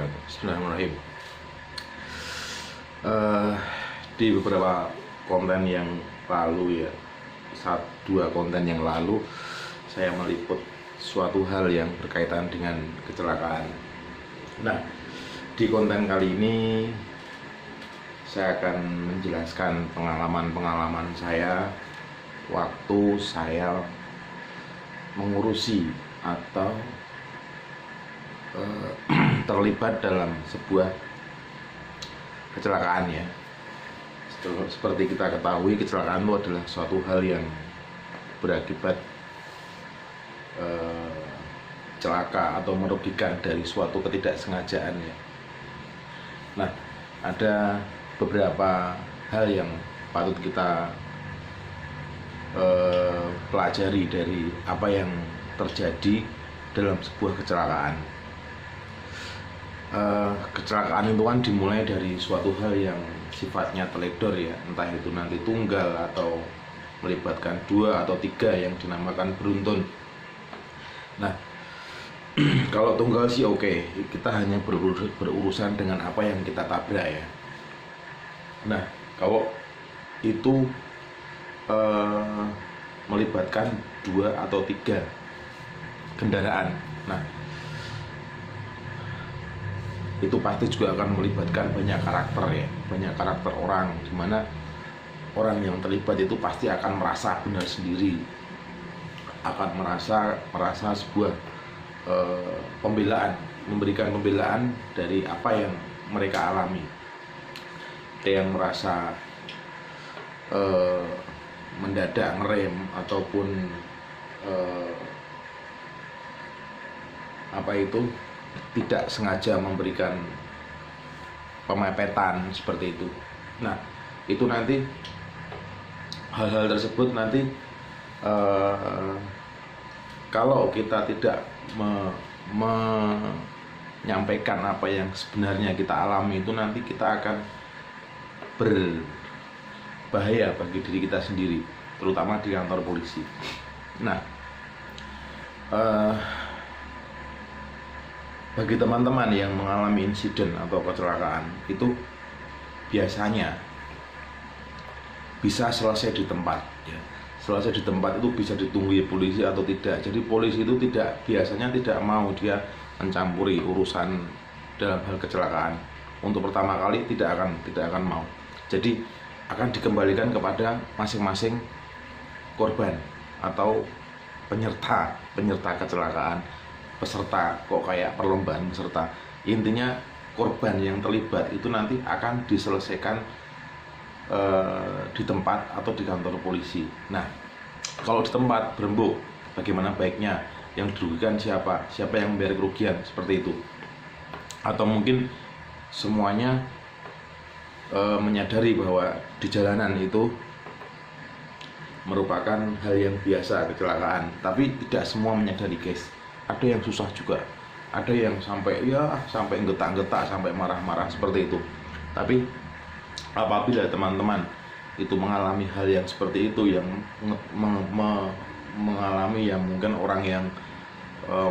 wabarakatuh. Bismillahirrahmanirrahim. Di beberapa konten yang lalu ya, dua konten yang lalu saya meliput suatu hal yang berkaitan dengan kecelakaan. Nah, di konten kali ini saya akan menjelaskan pengalaman saya waktu saya mengurusi atau terlibat dalam sebuah kecelakaan ya. Seperti kita ketahui, kecelakaan itu adalah suatu hal yang berakibat celaka atau merugikan dari suatu ketidaksengajaan ya. Nah, ada beberapa hal yang patut kita pelajari dari apa yang terjadi dalam sebuah kecelakaan. Kecelakaan itu kan dimulai dari suatu hal yang sifatnya teledor ya, entah itu nanti tunggal atau melibatkan 2 atau 3 yang dinamakan beruntun. Nah, kalau tunggal sih oke, kita hanya berurusan dengan apa yang kita tabrak ya. Nah, kalau itu melibatkan 2 atau 3 kendaraan, nah itu pasti juga akan melibatkan banyak karakter ya, banyak karakter orang, dimana orang yang terlibat itu pasti akan merasa benar sendiri, akan merasa sebuah pembelaan, memberikan pembelaan dari apa yang mereka alami. Ada yang merasa mendadak ngerem ataupun tidak sengaja memberikan pemepetan seperti itu. Nah, itu nanti hal-hal tersebut nanti kalau kita tidak menyampaikan apa yang sebenarnya kita alami, itu nanti kita akan berbahaya bagi diri kita sendiri, terutama di kantor polisi. Nah, bagi teman-teman yang mengalami insiden atau kecelakaan, itu biasanya bisa selesai di tempat ya. Selesai di tempat itu bisa ditunggu polisi atau tidak. Jadi polisi itu biasanya tidak mau dia mencampuri urusan dalam hal kecelakaan. Untuk pertama kali tidak akan mau. Jadi akan dikembalikan kepada masing-masing korban atau penyerta kecelakaan. Peserta, kok kayak perlombaan peserta. Intinya korban yang terlibat itu nanti akan diselesaikan di tempat atau di kantor polisi. Nah, kalau di tempat berembuk, bagaimana baiknya? Yang dirugikan siapa yang membayar kerugian, seperti itu. Atau mungkin semuanya menyadari bahwa di jalanan itu merupakan hal yang biasa kecelakaan, tapi tidak semua menyadari, guys. Ada yang susah juga, ada yang sampai getak-getak, sampai marah-marah seperti itu. Tapi apabila teman-teman itu mengalami hal yang seperti itu, yang mengalami yang mungkin orang yang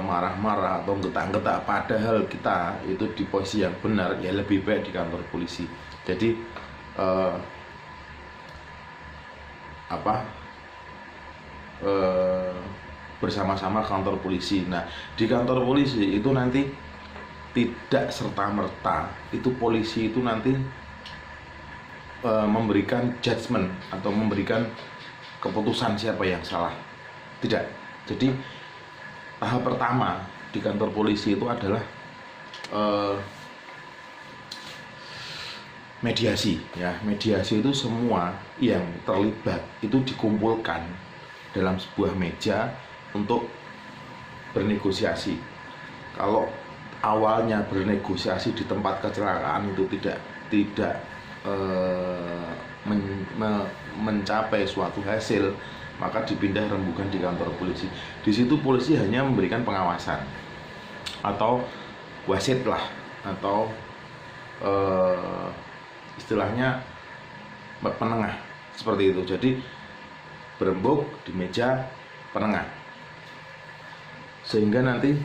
marah-marah atau getak-getak, padahal kita itu di posisi yang benar, ya lebih baik di kantor polisi. Jadi bersama-sama kantor polisi. Nah, di kantor polisi itu nanti tidak serta-merta itu polisi itu nanti memberikan judgement atau memberikan keputusan siapa yang salah. Tidak. Jadi tahap pertama di kantor polisi itu adalah mediasi ya. Mediasi itu semua yang terlibat itu dikumpulkan dalam sebuah meja untuk bernegosiasi. Kalau awalnya bernegosiasi di tempat kecelakaan itu tidak mencapai suatu hasil, maka dipindah rembukan di kantor polisi. Di situ polisi hanya memberikan pengawasan atau wasit lah, atau istilahnya penengah seperti itu. Jadi berembuk di meja penengah, sehingga nanti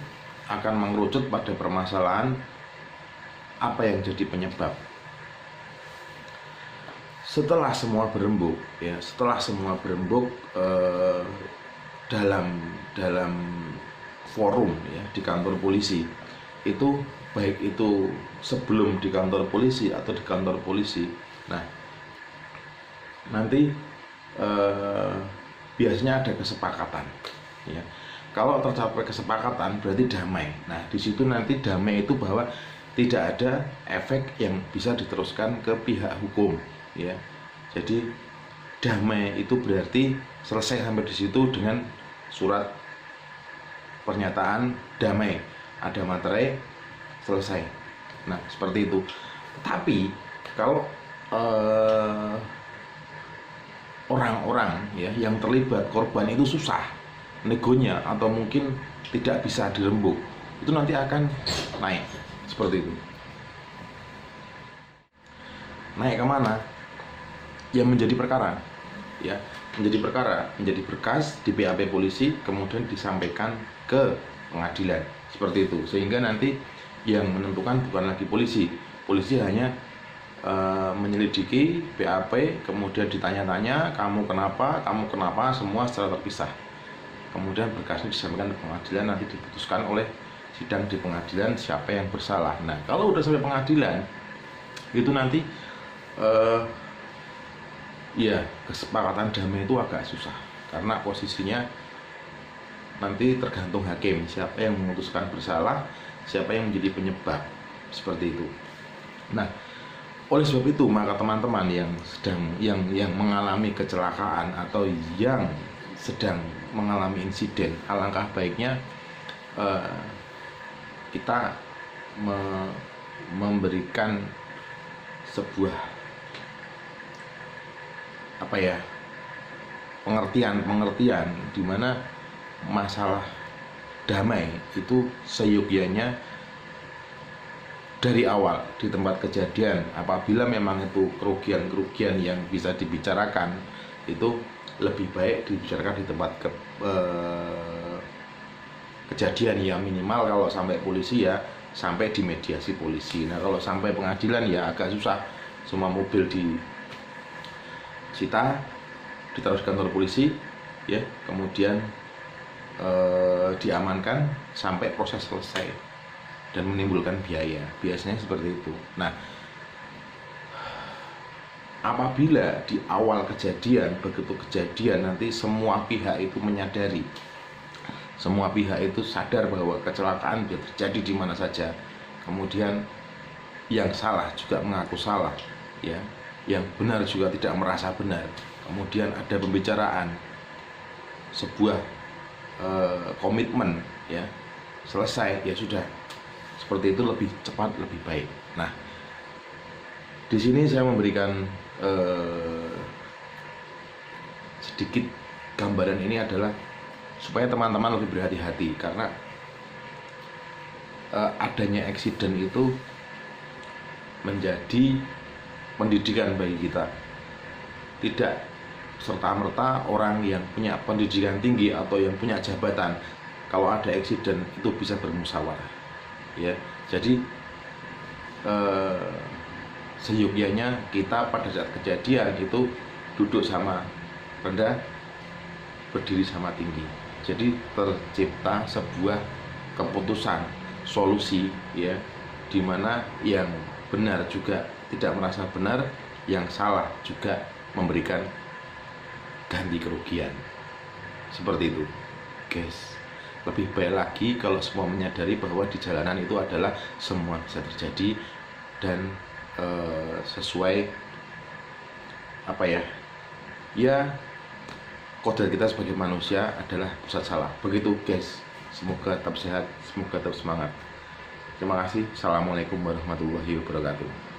akan mengerucut pada permasalahan apa yang jadi penyebab? Setelah semua berembuk, ya, setelah semua berembuk dalam forum, ya, di kantor polisi, itu baik itu sebelum di kantor polisi atau di kantor polisi, nah nanti biasanya ada kesepakatan, ya. Kalau tercapai kesepakatan berarti damai. Nah, di situ nanti damai itu bahwa tidak ada efek yang bisa diteruskan ke pihak hukum, ya. Jadi damai itu berarti selesai sampai di situ dengan surat pernyataan damai, ada materai, selesai. Nah, seperti itu. Tapi kalau orang-orang, ya, yang terlibat, korban itu susah negonya atau mungkin tidak bisa dirembuk, itu nanti akan naik seperti itu. Naik kemana? Ya menjadi perkara, ya, menjadi perkara, menjadi berkas di BAP polisi, kemudian disampaikan ke pengadilan seperti itu, sehingga nanti yang menentukan bukan lagi polisi. Polisi hanya menyelidiki BAP, kemudian ditanya-tanya kamu kenapa, semua secara terpisah. Kemudian berkasnya disampaikan ke pengadilan, nanti diputuskan oleh sidang di pengadilan siapa yang bersalah. Nah, kalau udah sampai pengadilan, itu nanti ya kesepakatan damai itu agak susah, karena posisinya nanti tergantung hakim siapa yang memutuskan bersalah, siapa yang menjadi penyebab, seperti itu. Nah, oleh sebab itu maka teman-teman yang mengalami kecelakaan atau yang sedang mengalami insiden, alangkah baiknya kita memberikan sebuah pengertian di mana masalah damai itu seyogyanya dari awal di tempat kejadian. Apabila memang itu kerugian yang bisa dibicarakan, itu lebih baik dibicarakan di tempat kejadian, ya minimal kalau sampai polisi ya sampai di mediasi polisi. Nah, kalau sampai pengadilan ya agak susah, semua mobil disita, ditaruh di kantor polisi, ya, kemudian diamankan sampai proses selesai dan menimbulkan biaya, biasanya seperti itu. Nah, apabila di awal kejadian, begitu kejadian nanti semua pihak itu menyadari, semua pihak itu sadar bahwa kecelakaan bisa terjadi di mana saja, kemudian yang salah juga mengaku salah, ya, yang benar juga tidak merasa benar, kemudian ada pembicaraan, sebuah komitmen, ya, selesai, ya sudah, seperti itu lebih cepat, lebih baik. Nah, di sini saya memberikan sedikit gambaran ini adalah supaya teman-teman lebih berhati-hati, karena adanya eksiden itu menjadi pendidikan bagi kita. Tidak serta-merta orang yang punya pendidikan tinggi atau yang punya jabatan kalau ada eksiden itu bisa bermusyawarah, ya. Jadi seyogyanya kita pada saat kejadian itu duduk sama rendah, berdiri sama tinggi. Jadi tercipta sebuah keputusan, solusi, ya, dimana yang benar juga tidak merasa benar, yang salah juga memberikan ganti kerugian. Seperti itu, guys. Lebih baik lagi kalau semua menyadari bahwa di jalanan itu adalah semua bisa terjadi, dan sesuai kodrat kita sebagai manusia adalah pusat salah. Begitu, guys. Semoga tetap sehat, semoga tetap semangat. Terima kasih. Assalamualaikum warahmatullahi wabarakatuh.